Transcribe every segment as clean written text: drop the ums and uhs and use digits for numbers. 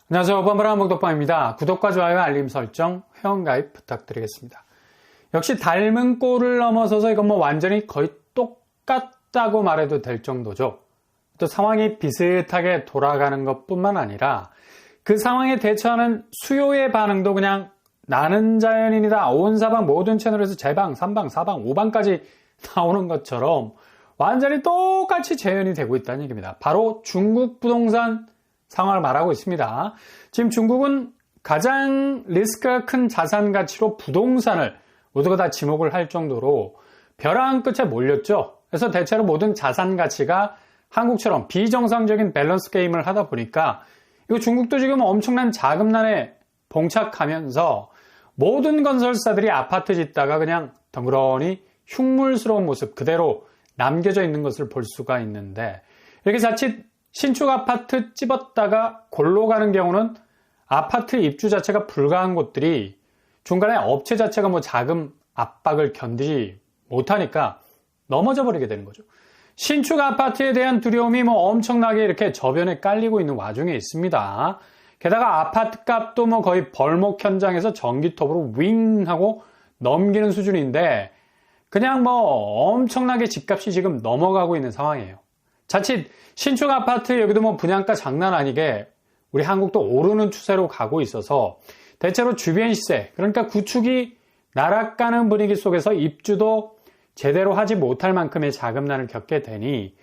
안녕하세요. 범블한 목독방입니다. 구독과 좋아요, 알림 설정, 회원가입 부탁드리겠습니다. 역시 닮은 꼴을 넘어서서 이건 완전히 거의 똑같다고 말해도 될 정도죠. 또 상황이 비슷하게 돌아가는 것뿐만 아니라 그 상황에 대처하는 수요의 반응도 그냥 나는 자연인이다. 온 사방 모든 채널에서 제방, 3방, 4방, 5방까지 나오는 것처럼 완전히 똑같이 재현이 되고 있다는 얘기입니다. 바로 중국 부동산 상황을 말하고 있습니다. 지금 중국은 가장 리스크가 큰 자산 가치로 부동산을 모두가 다 지목을 할 정도로 벼랑 끝에 몰렸죠. 그래서 대체로 모든 자산 가치가 한국처럼 비정상적인 밸런스 게임을 하다 보니까 이거 중국도 지금 엄청난 자금난에 봉착하면서 모든 건설사들이 아파트 짓다가 그냥 덩그러니 흉물스러운 모습 그대로 남겨져 있는 것을 볼 수가 있는데, 이렇게 자칫 신축 아파트 찝었다가 골로 가는 경우는 아파트 입주 자체가 불가한 곳들이 중간에 업체 자체가 자금 압박을 견디지 못하니까 넘어져 버리게 되는 거죠. 신축 아파트에 대한 두려움이 엄청나게 이렇게 저변에 깔리고 있는 와중에 있습니다. 게다가 아파트 값도 거의 벌목 현장에서 전기톱으로 윙 하고 넘기는 수준인데 그냥 엄청나게 집값이 지금 넘어가고 있는 상황이에요. 자칫 신축 아파트 여기도 분양가 장난 아니게 우리 한국도 오르는 추세로 가고 있어서 대체로 주변 시세, 그러니까 구축이 날아가는 분위기 속에서 입주도 제대로 하지 못할 만큼의 자금난을 겪게 되니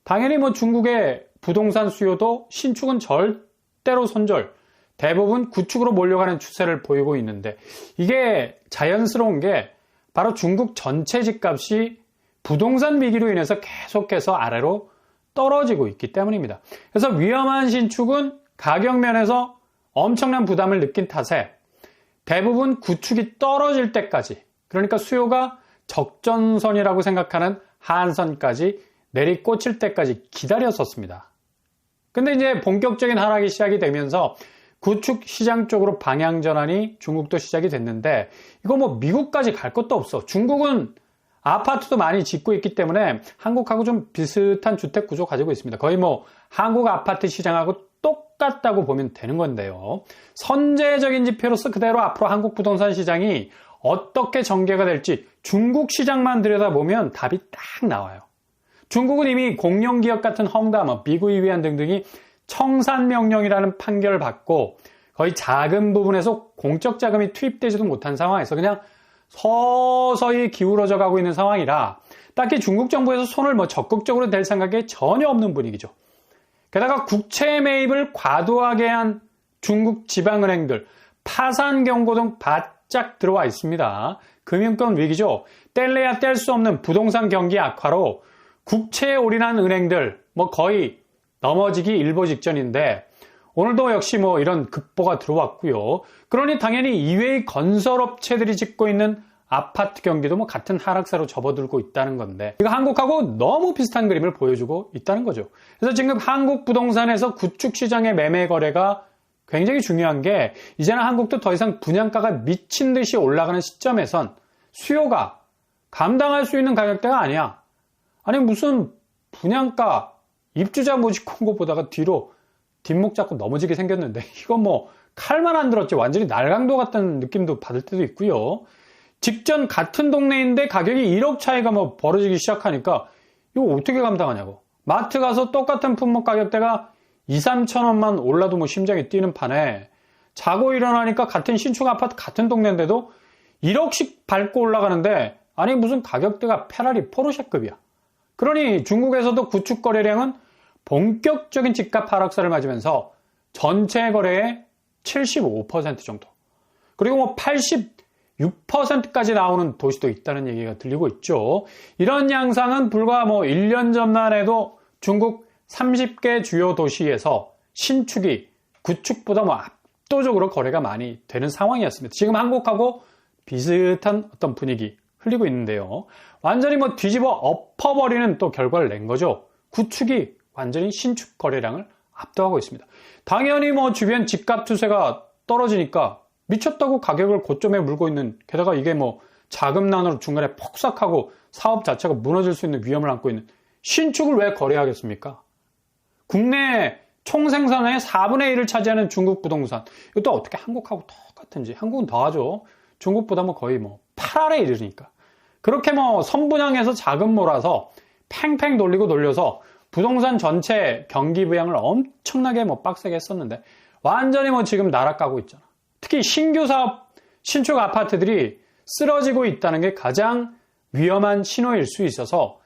당연히 중국의 부동산 수요도 신축은 절대로 손절, 대부분 구축으로 몰려가는 추세를 보이고 있는데, 이게 자연스러운 게 바로 중국 전체 집값이 부동산 위기로 인해서 계속해서 아래로 떨어지고 있기 때문입니다. 그래서 위험한 신축은 가격 면에서 엄청난 부담을 느낀 탓에 대부분 구축이 떨어질 때까지, 그러니까 수요가 적전선이라고 생각하는 하한선까지 내리꽂힐 때까지 기다렸었습니다. 근데 이제 본격적인 하락이 시작이 되면서 구축 시장 쪽으로 방향 전환이 중국도 시작이 됐는데, 이거 미국까지 갈 것도 없어. 중국은 아파트도 많이 짓고 있기 때문에 한국하고 좀 비슷한 주택 구조 가지고 있습니다. 거의 한국 아파트 시장하고 똑같다고 보면 되는 건데요. 선제적인 지표로서 그대로 앞으로 한국 부동산 시장이 어떻게 전개가 될지 중국 시장만 들여다보면 답이 딱 나와요. 중국은 이미 공영기업 같은 헝다, 비구이위안 등등이 청산명령이라는 판결을 받고 거의 작은 부분에서 공적 자금이 투입되지도 못한 상황에서 그냥 서서히 기울어져 가고 있는 상황이라 딱히 중국 정부에서 손을 적극적으로 댈 생각이 전혀 없는 분위기죠. 게다가 국채 매입을 과도하게 한 중국 지방은행들 파산 경고 등 바짝 들어와 있습니다. 금융권 위기죠. 뗄래야 뗄 수 없는 부동산 경기 악화로 국채에 올인한 은행들 거의 넘어지기 일보 직전인데, 오늘도 역시 이런 급보가 들어왔고요. 그러니 당연히 이외의 건설업체들이 짓고 있는 아파트 경기도 같은 하락세로 접어들고 있다는 건데, 이거 한국하고 너무 비슷한 그림을 보여주고 있다는 거죠. 그래서 지금 한국 부동산에서 구축 시장의 매매 거래가 굉장히 중요한 게, 이제는 한국도 더 이상 분양가가 미친 듯이 올라가는 시점에선 수요가 감당할 수 있는 가격대가 아니야. 아니 무슨 분양가 입주자 모집 공고 보다가 뒤로 뒷목 잡고 넘어지게 생겼는데, 이건 칼만 안 들었지 완전히 날강도 같다는 느낌도 받을 때도 있고요. 직전 같은 동네인데 가격이 1억 차이가 벌어지기 시작하니까 이거 어떻게 감당하냐고. 마트 가서 똑같은 품목 가격대가 2, 3천 원만 올라도 심장이 뛰는 판에 자고 일어나니까 같은 신축 아파트 같은 동네인데도 1억씩 밟고 올라가는데, 아니 무슨 가격대가 페라리 포르쉐급이야. 그러니 중국에서도 구축 거래량은 본격적인 집값 하락세를 맞으면서 전체 거래의 75% 정도, 그리고 86%까지 나오는 도시도 있다는 얘기가 들리고 있죠. 이런 양상은 불과 1년 전만 해도 중국 30개 주요 도시에서 신축이 구축보다 압도적으로 거래가 많이 되는 상황이었습니다. 지금 한국하고 비슷한 어떤 분위기 흘리고 있는데요. 완전히 뒤집어 엎어버리는 또 결과를 낸 거죠. 구축이 완전히 신축 거래량을 압도하고 있습니다. 당연히 주변 집값 추세가 떨어지니까 미쳤다고 가격을 고점에 물고 있는, 게다가 이게 자금난으로 중간에 폭삭하고 사업 자체가 무너질 수 있는 위험을 안고 있는 신축을 왜 거래하겠습니까? 국내 총 생산의 4분의 1을 차지하는 중국 부동산. 이것도 어떻게 한국하고 똑같은지. 한국은 더하죠. 중국보다 거의 8할에 이르니까. 그렇게 선분양해서 자금 몰아서 팽팽 돌리고 돌려서 부동산 전체 경기 부양을 엄청나게 빡세게 했었는데 완전히 지금 나락가고 있잖아. 특히 신규 사업, 신축 아파트들이 쓰러지고 있다는 게 가장 위험한 신호일 수 있어서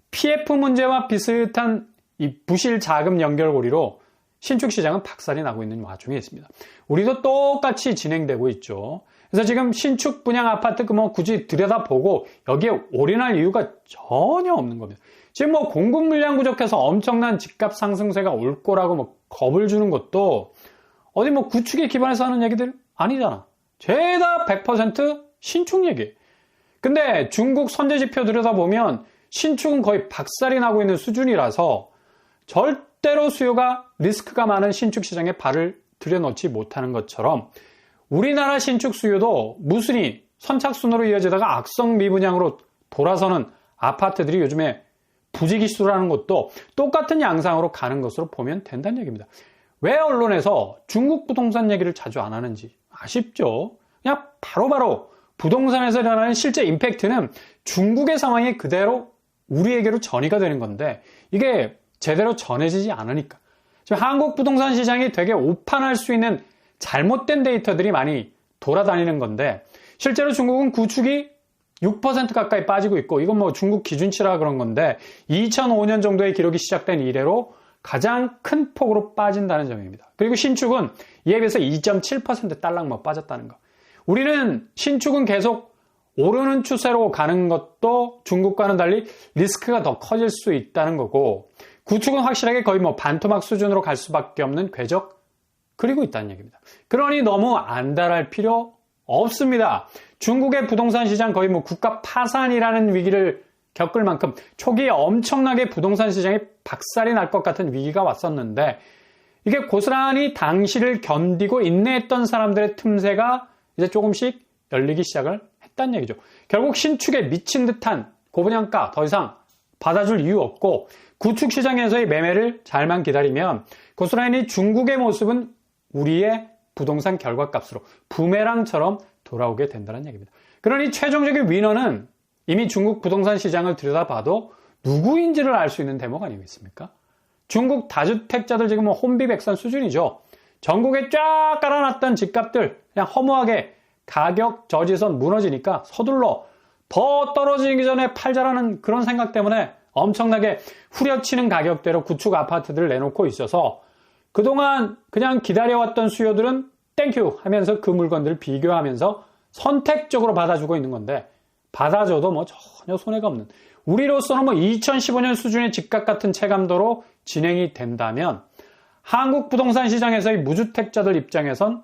PF 문제와 비슷한 이 부실 자금 연결고리로 신축 시장은 박살이 나고 있는 와중에 있습니다. 우리도 똑같이 진행되고 있죠. 그래서 지금 신축 분양 아파트 굳이 들여다보고 여기에 올인할 이유가 전혀 없는 겁니다. 지금 공급 물량 부족해서 엄청난 집값 상승세가 올 거라고 겁을 주는 것도 어디 구축에 기반해서 하는 얘기들 아니잖아. 죄다 100% 신축 얘기. 근데 중국 선제지표 들여다보면 신축은 거의 박살이 나고 있는 수준이라서 절대로 수요가 리스크가 많은 신축 시장에 발을 들여놓지 못하는 것처럼 우리나라 신축 수요도 무순히 선착순으로 이어지다가 악성 미분양으로 돌아서는 아파트들이 요즘에 부지기수라는 것도 똑같은 양상으로 가는 것으로 보면 된다는 얘기입니다. 왜 언론에서 중국 부동산 얘기를 자주 안 하는지 아쉽죠? 그냥 바로바로 부동산에서 일어나는 실제 임팩트는 중국의 상황이 그대로 우리에게로 전이가 되는 건데 이게 제대로 전해지지 않으니까 지금 한국 부동산 시장이 되게 오판할 수 있는 잘못된 데이터들이 많이 돌아다니는 건데 실제로 중국은 구축이 6% 가까이 빠지고 있고 이건 중국 기준치라 그런 건데 2005년 정도의 기록이 시작된 이래로 가장 큰 폭으로 빠진다는 점입니다. 그리고 신축은 이에 비해서 2.7% 딸랑 빠졌다는 거. 우리는 신축은 계속 오르는 추세로 가는 것도 중국과는 달리 리스크가 더 커질 수 있다는 거고 구축은 확실하게 거의 반토막 수준으로 갈 수밖에 없는 궤적 그리고 있다는 얘기입니다. 그러니 너무 안달할 필요 없습니다. 중국의 부동산 시장 거의 국가 파산이라는 위기를 겪을 만큼 초기에 엄청나게 부동산 시장이 박살이 날 것 같은 위기가 왔었는데 이게 고스란히 당시를 견디고 인내했던 사람들의 틈새가 이제 조금씩 열리기 시작을 했다는 얘기죠. 결국 신축에 미친 듯한 고분양가 더 이상 받아줄 이유 없고 구축 시장에서의 매매를 잘만 기다리면 고스란히 중국의 모습은 우리의 부동산 결과값으로 부메랑처럼 돌아오게 된다는 얘기입니다. 그러니 최종적인 위너는 이미 중국 부동산 시장을 들여다봐도 누구인지를 알 수 있는 대목 아니겠습니까? 중국 다주택자들 지금 혼비백산 수준이죠. 전국에 쫙 깔아놨던 집값들 그냥 허무하게 가격 저지선 무너지니까 서둘러 더 떨어지기 전에 팔자라는 그런 생각 때문에 엄청나게 후려치는 가격대로 구축 아파트들을 내놓고 있어서 그동안 그냥 기다려왔던 수요들은 땡큐 하면서 그 물건들을 비교하면서 선택적으로 받아주고 있는 건데 받아줘도 전혀 손해가 없는 우리로서는 2015년 수준의 집값 같은 체감도로 진행이 된다면 한국 부동산 시장에서의 무주택자들 입장에선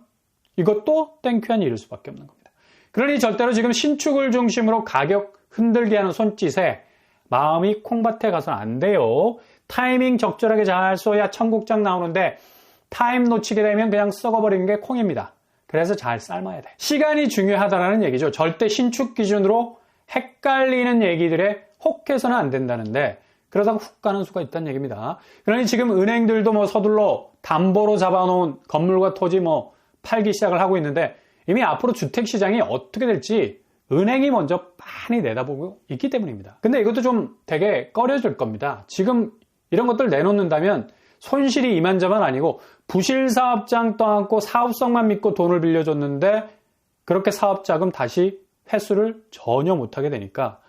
이것도 땡큐한 일일 수밖에 없는 겁니다. 그러니 절대로 지금 신축을 중심으로 가격 흔들게 하는 손짓에 마음이 콩밭에 가서는 안 돼요. 타이밍 적절하게 잘 써야 청국장 나오는데 타임 놓치게 되면 그냥 썩어버리는 게 콩입니다. 그래서 잘 삶아야 돼. 시간이 중요하다는 얘기죠. 절대 신축 기준으로 헷갈리는 얘기들에 혹해서는 안 된다는데 그러다가 훅 가는 수가 있다는 얘기입니다. 그러니 지금 은행들도 서둘러 담보로 잡아놓은 건물과 토지 팔기 시작을 하고 있는데 이미 앞으로 주택시장이 어떻게 될지 은행이 먼저 많이 내다보고 있기 때문입니다. 근데 이것도 좀 되게 꺼려질 겁니다. 지금 이런 것들 내놓는다면 손실이 이만저만 아니고 부실 사업장 떠안고 사업성만 믿고 돈을 빌려줬는데 그렇게 사업자금 다시 회수를 전혀 못하게 되니까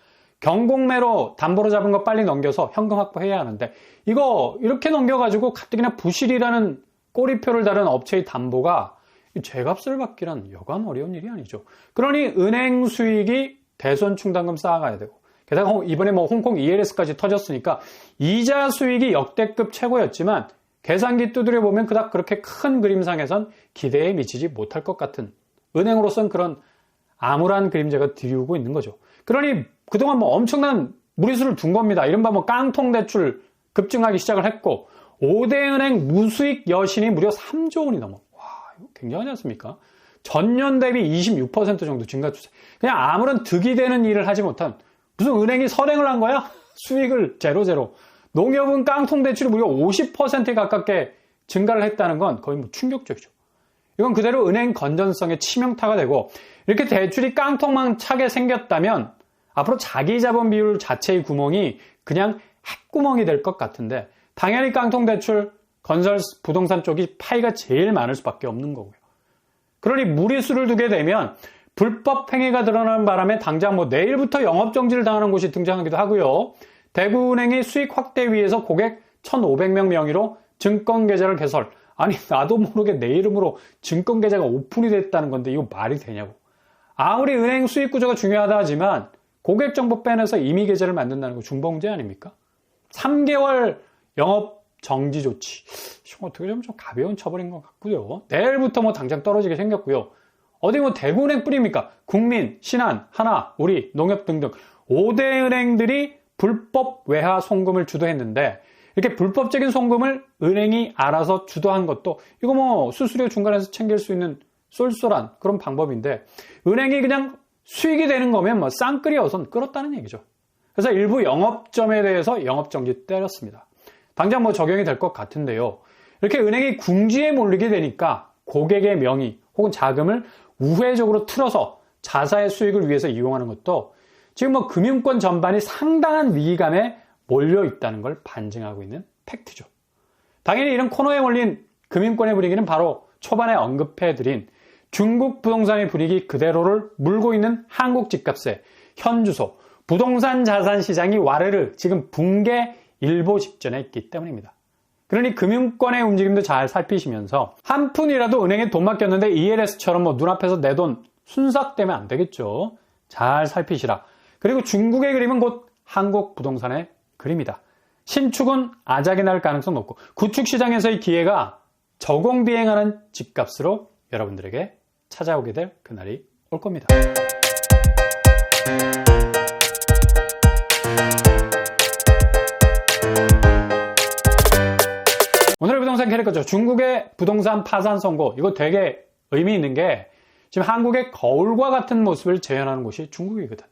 경공매로 담보로 잡은 거 빨리 넘겨서 현금 확보해야 하는데 이거 이렇게 넘겨가지고 가뜩이나 부실이라는 꼬리표를 다른 업체의 담보가 죄값을 받기란 여간 어려운 일이 아니죠. 그러니 은행 수익이 대손 충당금 쌓아가야 되고 게다가 이번에 홍콩 ELS까지 터졌으니까 이자 수익이 역대급 최고였지만 계산기 두드려 보면 그닥 그렇게 큰 그림상에선 기대에 미치지 못할 것 같은 은행으로선 그런 암울한 그림자가 드리우고 있는 거죠. 그러니 그동안 엄청난 무리수를 둔 겁니다. 이른바 깡통 대출 급증하기 시작을 했고 5대 은행 무수익 여신이 무려 3조 원이 넘어. 와, 이거 굉장하지 않습니까? 전년 대비 26% 정도 증가 추세. 그냥 아무런 득이 되는 일을 하지 못한 무슨 은행이 선행을 한 거야? 수익을 제로. 농협은 깡통 대출이 무려 50%에 가깝게 증가를 했다는 건 거의 뭐 충격적이죠. 이건 그대로 은행 건전성에 치명타가 되고 이렇게 대출이 깡통만 차게 생겼다면 앞으로 자기 자본 비율 자체의 구멍이 그냥 핵구멍이 될 것 같은데 당연히 깡통 대출, 건설, 부동산 쪽이 파이가 제일 많을 수밖에 없는 거고요. 그러니 무리수를 두게 되면 불법 행위가 드러나는 바람에 당장 뭐 내일부터 영업정지를 당하는 곳이 등장하기도 하고요. 대구은행이 수익 확대 위해서 고객 1,500명 명의로 증권계좌를 개설. 아니 나도 모르게 내 이름으로 증권계좌가 오픈이 됐다는 건데 이거 말이 되냐고. 아무리 은행 수익 구조가 중요하다 하지만 고객 정보 빼내서 임의 계좌를 만든다는 거 중범죄 아닙니까? 3개월 영업 정지 조치. 어떻게 보면 좀 가벼운 처벌인 것 같고요. 내일부터 뭐 당장 떨어지게 생겼고요. 어디 뭐 대구은행 뿐입니까? 국민, 신한, 하나, 우리, 농협 등등 5대 은행들이 불법 외화 송금을 주도했는데 이렇게 불법적인 송금을 은행이 알아서 주도한 것도 이거 뭐 수수료 중간에서 챙길 수 있는 쏠쏠한 그런 방법인데 은행이 그냥 수익이 되는 거면 뭐 쌍끌이어선 끌었다는 얘기죠. 그래서 일부 영업점에 대해서 영업정지 때렸습니다. 당장 뭐 적용이 될 것 같은데요. 이렇게 은행이 궁지에 몰리게 되니까 고객의 명의 혹은 자금을 우회적으로 틀어서 자사의 수익을 위해서 이용하는 것도 지금 뭐 금융권 전반이 상당한 위기감에 몰려 있다는 걸 반증하고 있는 팩트죠. 당연히 이런 코너에 몰린 금융권의 분위기는 바로 초반에 언급해드린 중국 부동산의 분위기 그대로를 물고 있는 한국 집값의 현주소, 부동산 자산 시장이 와르르 지금 붕괴 일보 직전에 있기 때문입니다. 그러니 금융권의 움직임도 잘 살피시면서 한 푼이라도 은행에 돈 맡겼는데 ELS처럼 뭐 눈앞에서 내 돈 순삭되면 안 되겠죠. 잘 살피시라. 그리고 중국의 그림은 곧 한국 부동산의 그림이다. 신축은 아작이 날 가능성 높고 구축 시장에서의 기회가 저공비행하는 집값으로 여러분들에게 찾아오게 될 그날이 올 겁니다. 오늘의 부동산 캐릭터죠. 중국의 부동산 파산 선고. 이거 되게 의미 있는 게 지금 한국의 거울과 같은 모습을 재현하는 곳이 중국이거든.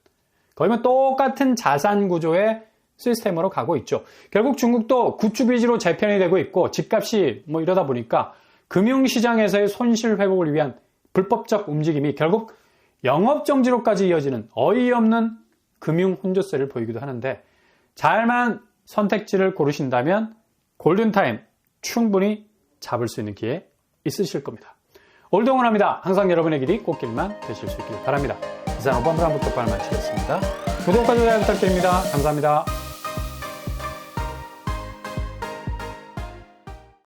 거의 뭐 똑같은 자산 구조의 시스템으로 가고 있죠. 결국 중국도 구축 위주로 재편이 되고 있고 집값이 뭐 이러다 보니까 금융시장에서의 손실 회복을 위한 불법적 움직임이 결국 영업정지로까지 이어지는 어이없는 금융 혼조세를 보이기도 하는데 잘만 선택지를 고르신다면 골든타임 충분히 잡을 수 있는 기회 있으실 겁니다. 오늘도 응원합니다. 항상 여러분의 길이 꽃길만 되실 수 있길 바랍니다. 이상 오반브라운부 똑바로 마치겠습니다. 구독과 좋아요 부탁드립니다. 감사합니다.